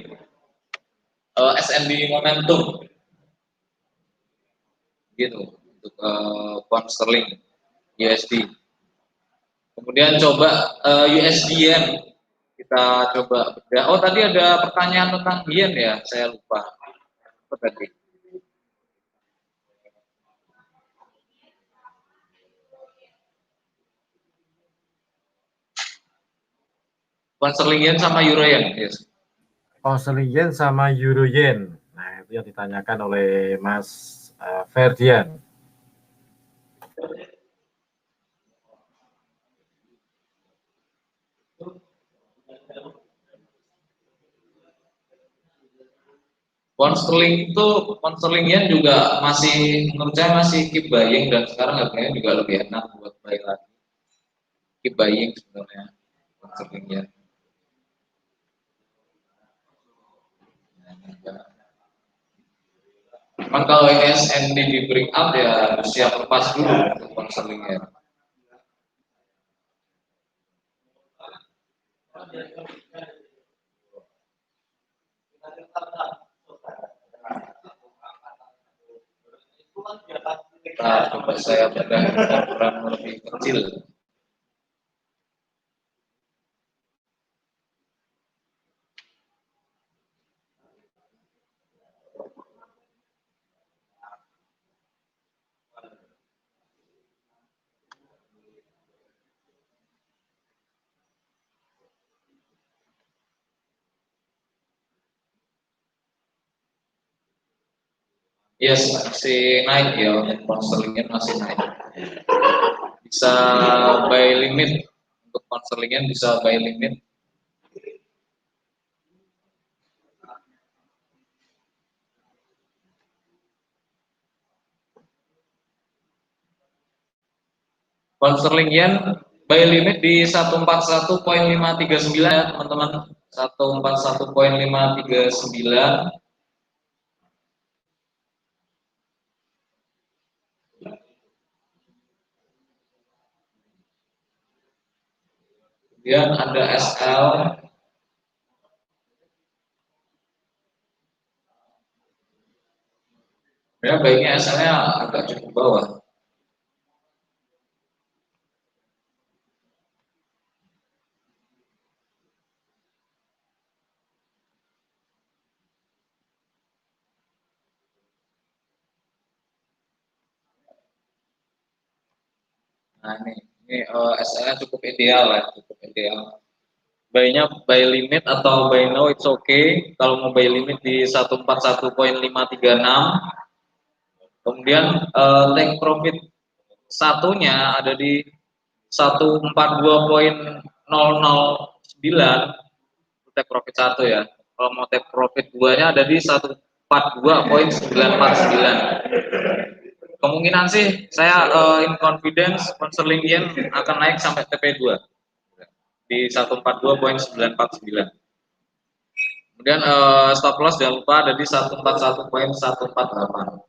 SND momentum gitu untuk pound sterling USD. Kemudian coba USD yen kita coba bedah. Oh tadi ada pertanyaan tentang yen ya, saya lupa. Apa tadi? Pound sterling yen sama euro yen, yes. Pound sterling yen sama euro yen. Nah, itu yang ditanyakan oleh Mas Ferdian. Pound sterling yen juga masih, menurut saya masih keep buying dan sekarang harganya juga lebih enak buat buy lagi. Keep buying sebenarnya pound sterling yen. Cuman kalau ini SND di breakout ya siap lepas dulu untuk pound sterling yen. Nah, coba saya bedah ukuran lebih kecil. Yes, masih naik ya, untuk pound sterling yen masih naik. Bisa buy limit untuk pound sterling yen, bisa buy limit. Pound sterling yen buy limit di 141,539 ya teman-teman. 141,539. Kemudian ada SL. Ya baiknya SL-nya agak cukup bawah. Nah ini SL-nya cukup ideal ya, cukup ideal. Buy-nya buy limit atau buy now it's okay. Kalau mau buy limit di 141.536. Kemudian take profit satunya ada di 142.009 take profit satu ya. Kalau mau take profit duanya ada di 142.949. Kemungkinan sih saya in confidence Sterling Yen akan naik sampai TP2 di 142.949. Kemudian stop loss jangan lupa ada di 141.148.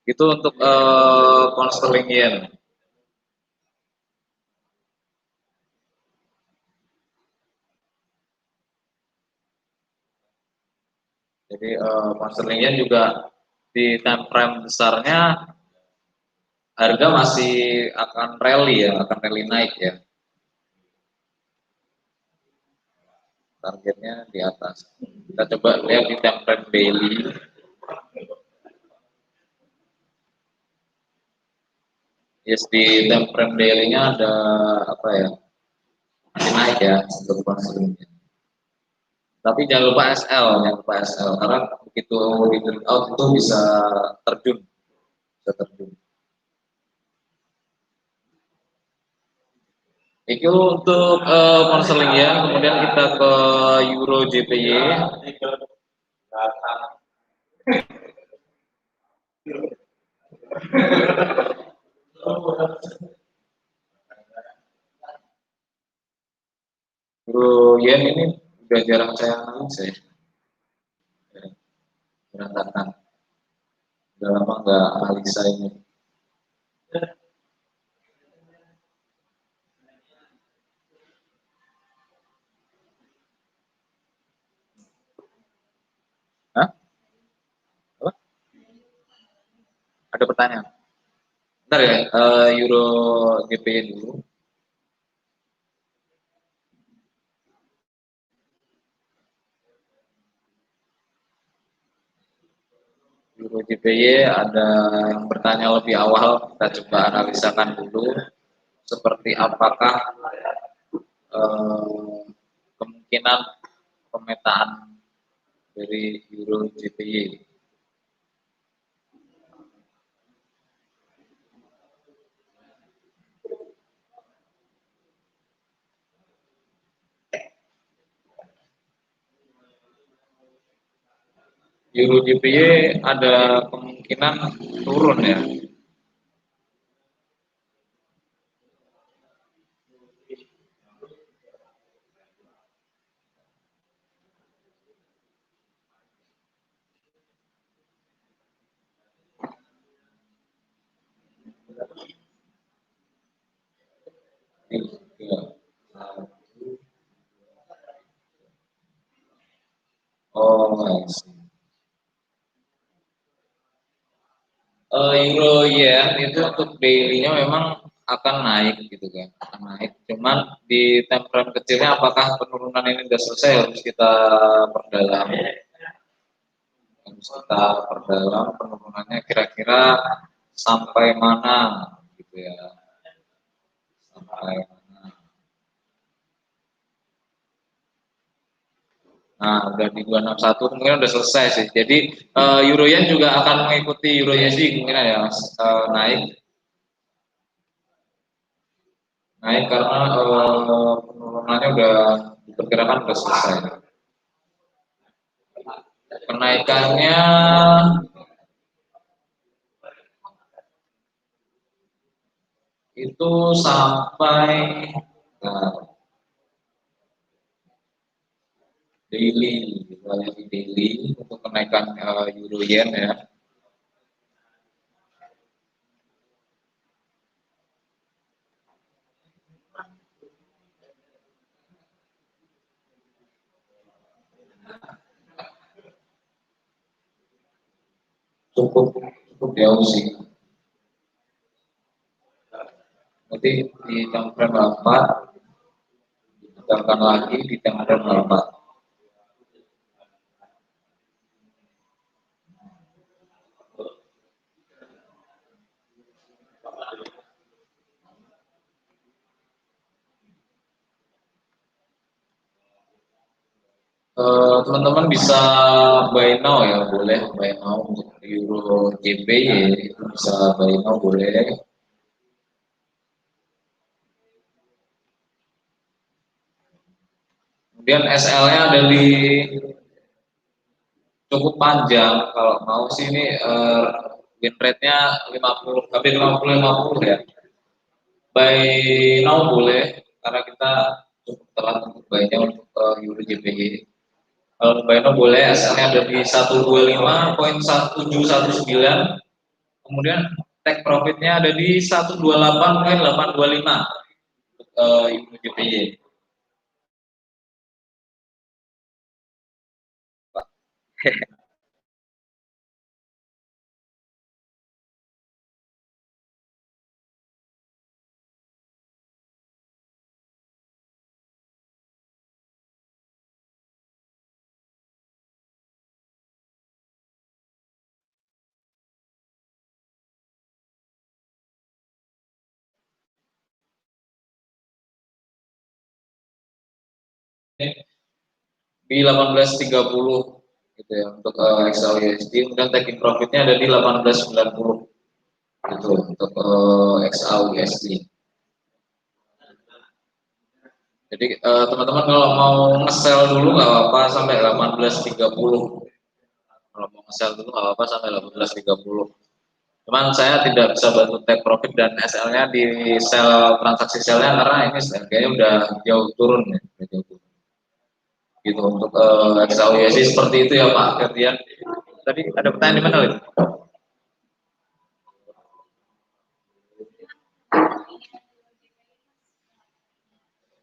Itu untuk pound sterling yen. Jadi pound sterling yen juga di time frame besarnya harga masih akan rally ya, akan rally naik ya. Targetnya di atas. Kita coba lihat di time frame daily. Yes, di time frame daily-nya ada apa ya? Masih naik ya untuk pound sterling yen. Tapi jangan lupa SL, jangan lupa SL karena begitu di breakout itu bisa terjun, bisa terjun. Itu untuk pound sterling yen, kemudian kita ke euro JPY. Euro yen ini udah jarang saya analisa ya, berantakan. Udah lama nggak analisa ini. Hah? Apa? Ada pertanyaan? Bentar ya, euro JPY dulu. Euro JPY ada yang bertanya lebih awal, kita coba analisakan dulu seperti apakah kemungkinan pemetaan dari euro JPY. Euro JPY ada kemungkinan turun ya. Oh, I see. Euro yen itu untuk daily-nya memang akan naik gitu kan, akan naik. Cuman di time frame kecilnya apakah penurunan ini sudah selesai harus kita perdalam penurunannya kira-kira sampai mana gitu ya, sampai mana. Nah, udah di 261 kemungkinan udah selesai sih. Jadi euro yen juga akan mengikuti euro USD kemungkinan ya naik naik karena penurunannya udah diperkirakan udah selesai. Kenaikannya itu sampai nah, daily, di daily untuk kenaikan euro yen ya. Cukup cukup jauh sih. Nanti di jam 4 ditambahkan lagi di jam 4. Teman-teman bisa buy now ya, boleh buy now untuk Euro JPY itu bisa buy now boleh. Kemudian SL-nya ada di cukup panjang, kalau mau sih ini win rate-nya 50, hampir 50 ya. Buy now boleh karena kita cukup telat untuk buy-nya untuk Euro JPY. Kalau buy now boleh, SL-nya ada di 125.1719. Kemudian take profitnya ada di 128.825 untuk Euro JPY. Di 18.30 gitu ya untuk XAUSD, kemudian taking profitnya ada di 18.90 gitu untuk XAUSD. Jadi teman-teman kalau mau nge-sell dulu nggak apa-apa sampai 18.30. Kalau mau nge-sell dulu nggak apa-apa sampai 18.30. Cuman saya tidak bisa bantu take profit dan SL-nya di sell transaksi sell-nya karena ini harganya udah jauh turun ya, udah jauh turun. Gitu untuk XAUSD seperti itu ya Pak Ferdian. Tadi ada pertanyaan di mana lagi?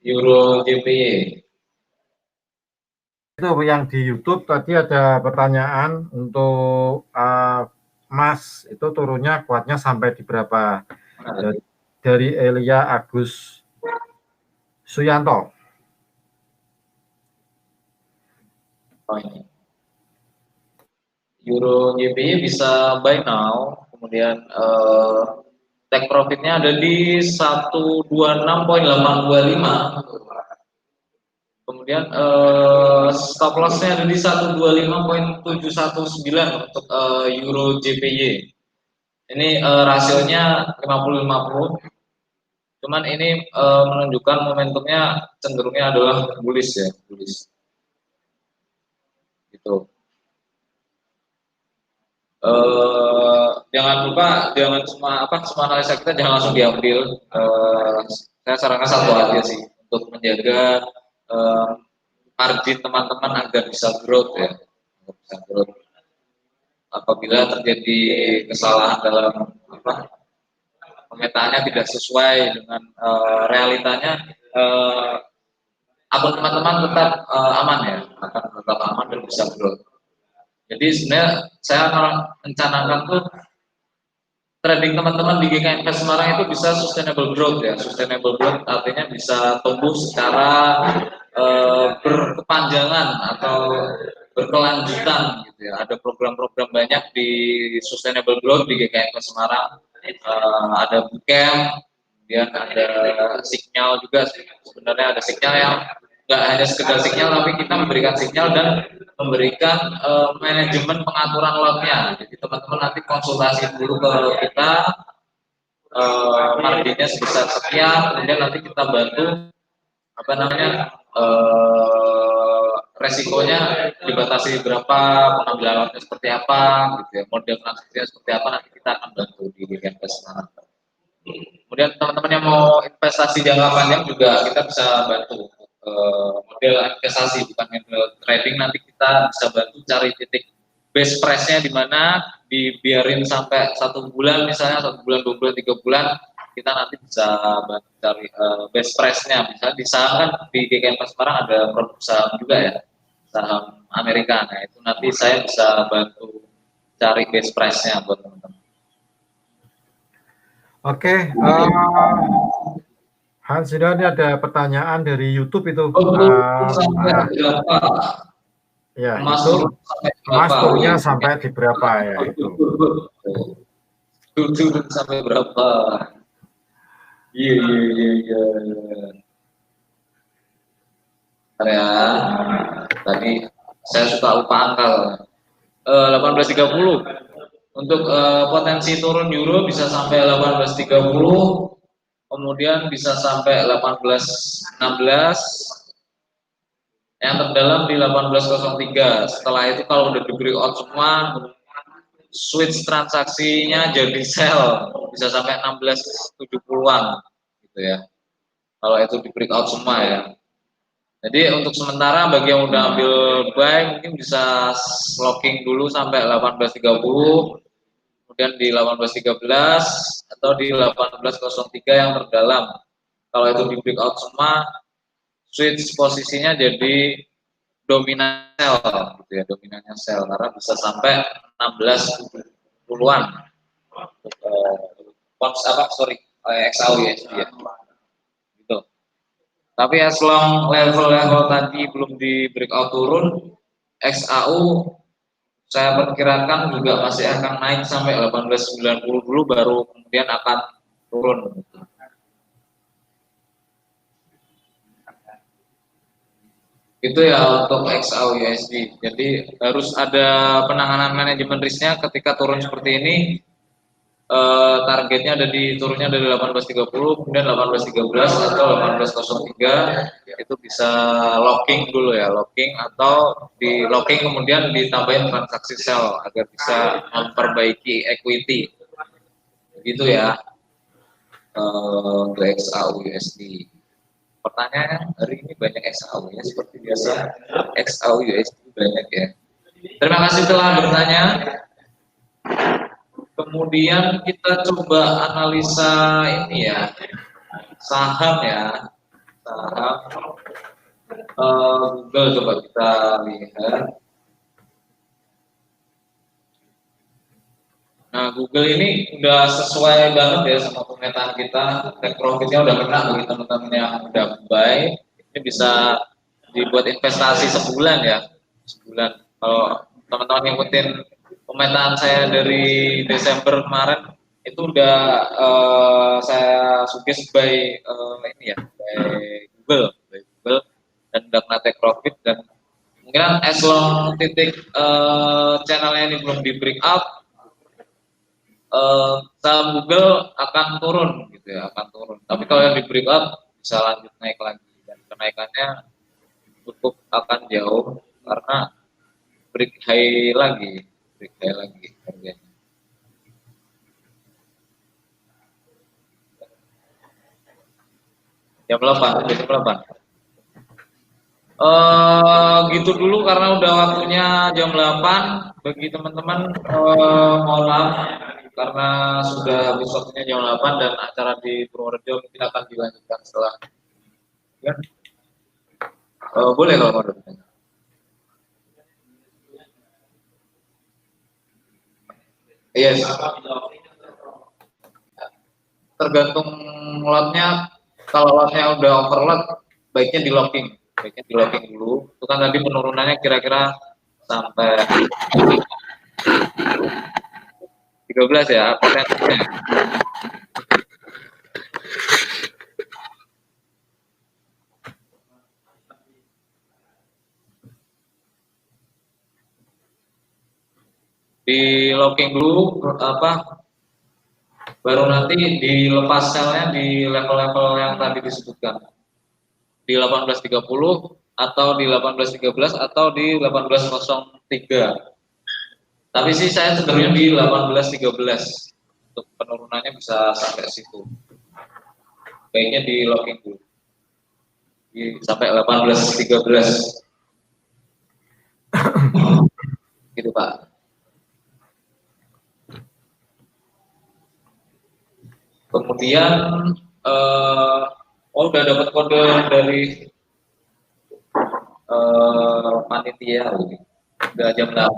Euro JPY. Itu yang di YouTube tadi ada pertanyaan untuk emas itu turunnya kuatnya sampai di berapa? Dari Elia Agus Suyanto. Oh, ini. Euro JPY bisa buy now, kemudian take profitnya ada di 126.825. Kemudian stop lossnya ada di 125.719 untuk Euro JPY. Ini rasionya 50-50. Cuman ini menunjukkan momentumnya cenderungnya adalah bullish ya, bullish. Gitu. Jangan lupa, jangan semua analisa kita jangan langsung diambil. Saya sarankan satu aja sih untuk menjaga margin teman-teman agar bisa growth ya, bisa growth. Apabila terjadi kesalahan dalam pemetaannya tidak sesuai dengan realitanya, akun teman-teman tetap aman ya, akan tetap aman dan bisa growth. Jadi sebenarnya saya merencanakan tuh trading teman-teman di GK Invest Semarang itu bisa sustainable growth ya. Sustainable growth artinya bisa tumbuh secara berkepanjangan atau berkelanjutan gitu ya. Ada program-program banyak di sustainable growth di GK Invest Semarang. Ada bootcamp, kemudian ada signal juga. Sebenarnya ada signal yang nggak hanya sekedar signal, tapi kita memberikan signal dan memberikan manajemen pengaturan lotnya. Jadi teman-teman nanti konsultasi dulu ke kita, marginnya sebesar sekian, kemudian nanti kita bantu resikonya dibatasi berapa, pengambilan lotnya seperti apa, gitu ya, model transaksinya seperti apa, nanti kita akan bantu di investasi. Kemudian teman-teman yang mau investasi jangka panjang juga kita bisa bantu. Model investasi bukan model trading, nanti kita bisa bantu cari titik base price-nya di mana, dibiarin sampai 1 bulan misalnya, 1 bulan, 2 bulan, 3 bulan, kita nanti bisa bantu cari base price-nya. Misalnya di saham kan di GK Invest sekarang ada produk saham juga ya, saham Amerika. Nah itu nanti saya bisa bantu cari base price-nya buat teman-teman. Oke, Hans, ini ada pertanyaan dari YouTube itu. Ya, itu emas turunnya sampai di berapa ya itu? Turun sampai berapa? Iya. Ya. tadi saya suka lupa angka. 18.30 untuk potensi turun euro bisa sampai 18.30, kemudian bisa sampai 18.16, yang terdalam di 18.03. Setelah itu kalau udah di breakout semua, switch transaksinya jadi sell, bisa sampai 16.70-an gitu ya. Kalau itu di breakout semua ya. Jadi untuk sementara bagi yang udah ambil buy mungkin bisa locking dulu sampai 18.30, kemudian di 18.13 atau di 18.03 yang terdalam. Kalau itu di breakout semua, switch posisinya jadi dominan sell gitu ya, dominannya sell karena bisa sampai 16.70-an untuk XAU ya, gitu. Tapi as long level-level tadi belum di breakout turun, XAU saya perkirakan juga masih akan naik sampai 18.90 dulu, baru kemudian akan turun. Itu ya untuk XAU USD. Jadi harus ada penanganan manajemen risknya ketika turun seperti ini. Targetnya ada di turunnya dari 18.30, kemudian 18.13 atau 18.03 itu bisa locking dulu ya, locking atau di locking kemudian ditambahin transaksi sell agar bisa memperbaiki equity, gitu ya. Untuk XAU USD. Pertanyaan hari ini banyak XAU ya, seperti biasa XAU USD banyak ya. Terima kasih telah bertanya. Kemudian kita coba analisa ini ya, saham ya, saham Google coba kita lihat. Nah, Google ini udah sesuai banget ya sama pemetaan kita. Take profitnya udah kena bagi teman-teman yang udah buy. Ini bisa dibuat investasi sebulan ya, sebulan. Kalau teman-teman ngikutin pemetaan saya dari Desember kemarin, itu udah saya suggest by ini ya, by Google dan udah kena take profit, dan mungkin as long titik channelnya ini belum di breakout, saham Google akan turun gitu ya, akan turun. Tapi kalau yang di breakout bisa lanjut naik lagi, dan kenaikannya cukup akan jauh karena break high lagi harganya. Jam 8. Gitu dulu karena udah waktunya jam 8. Bagi teman-teman mohon maaf karena sudah habis waktunya jam 8 dan acara di Purworejo mungkin akan dilanjutkan setelah ya. Boleh kalau mau bertanya. Yes. Tergantung lotnya. Kalau lotnya udah overload, baiknya di locking dulu. Itu kan tadi penurunannya kira-kira sampai 13 ya potensinya. Di locking dulu baru nanti dilepas selnya di level-level yang tadi disebutkan di 18.30 atau di 18.13 atau di 18.03. Tapi sih saya cenderungnya di 18.13 untuk penurunannya bisa sampai situ. Baiknya di locking dulu sampai 18.13 gitu Pak. Kemudian udah dapat kode dari panitia udah jam 8.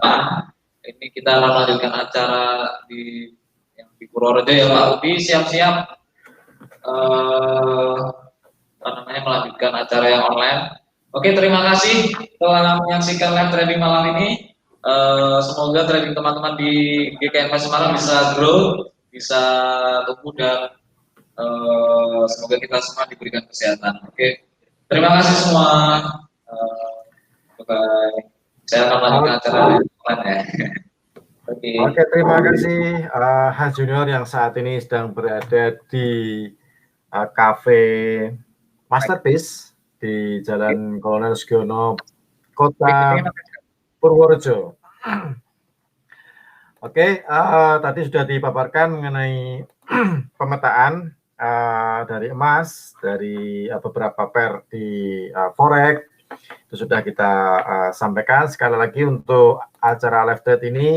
Ini kita melanjutkan acara yang di Purworejo ya Pak Udi, siap-siap melanjutkan acara yang online. Oke, terima kasih telah menyaksikan live trading malam ini. Semoga trading teman-teman di GKMP Semarang bisa grow, bisa tumbuh, dan semoga kita semua diberikan kesehatan. Oke, terima kasih semua. Bye. Saya akan lanjutkan acara lain ya. Oke, terima kasih Hans Junior yang saat ini sedang berada di Cafe Masterpiece di Jalan Kolonel Sugiono, Kota Purworejo. Oke, tadi sudah dipaparkan mengenai pemetaan dari emas, dari beberapa pair di forex, itu sudah kita sampaikan. Sekali lagi untuk acara live trade ini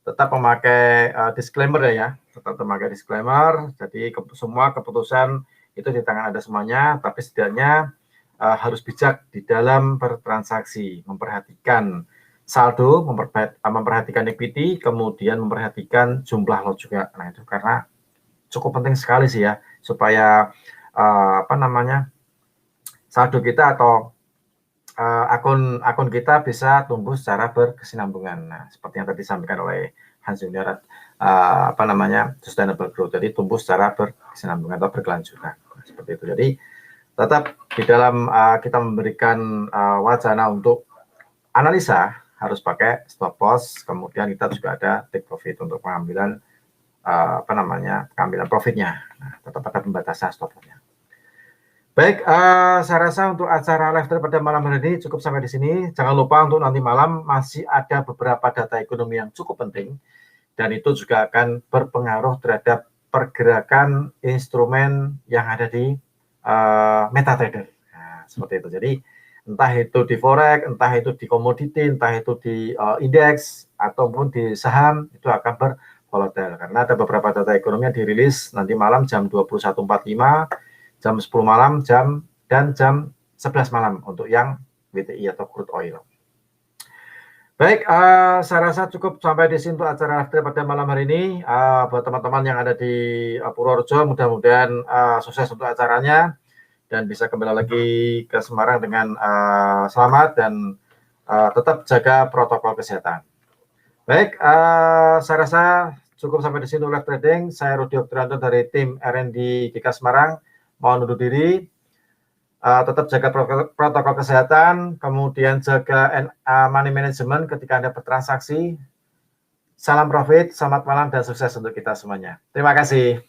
tetap memakai disclaimer ya, tetap memakai disclaimer. Jadi semua keputusan itu di tangan Anda semuanya, tapi setidaknya harus bijak di dalam bertransaksi, memperhatikan saldo, memperhatikan equity, kemudian memperhatikan jumlah lot juga. Nah itu karena cukup penting sekali sih ya, supaya saldo kita atau akun kita bisa tumbuh secara berkesinambungan. Nah, seperti yang tadi disampaikan oleh Hans Junior, sustainable growth. Jadi tumbuh secara berkesinambungan atau berkelanjutan. Nah, seperti itu. Jadi tetap di dalam kita memberikan wacana untuk analisa harus pakai stop loss. Kemudian kita juga ada take profit untuk pengambilan pengambilan profitnya. Nah, tetap ada pembatasan stop loss-nya. Baik, saya rasa untuk acara live trade pada malam hari ini cukup sampai di sini. Jangan lupa untuk nanti malam masih ada beberapa data ekonomi yang cukup penting, dan itu juga akan berpengaruh terhadap pergerakan instrumen yang ada di MetaTrader. Nah, seperti itu. Jadi entah itu di forex, entah itu di komoditi, entah itu di indeks ataupun di saham, itu akan bervolatil karena ada beberapa data ekonomi yang dirilis nanti malam jam 21.45, jam 10 malam, dan jam 11 malam untuk yang WTI atau crude oil. Baik, saya rasa cukup sampai di sini untuk acara live pada malam hari ini. Buat teman-teman yang ada di Purworejo, mudah-mudahan sukses untuk acaranya dan bisa kembali lagi ke Semarang dengan selamat dan tetap jaga protokol kesehatan. Baik, saya rasa cukup sampai di sini live trading. Saya Rudi Oktrianto dari tim R&D GK Semarang. Mohon undur diri, tetap jaga protokol kesehatan, kemudian jaga money management ketika Anda bertransaksi. Salam profit, selamat malam, dan sukses untuk kita semuanya. Terima kasih.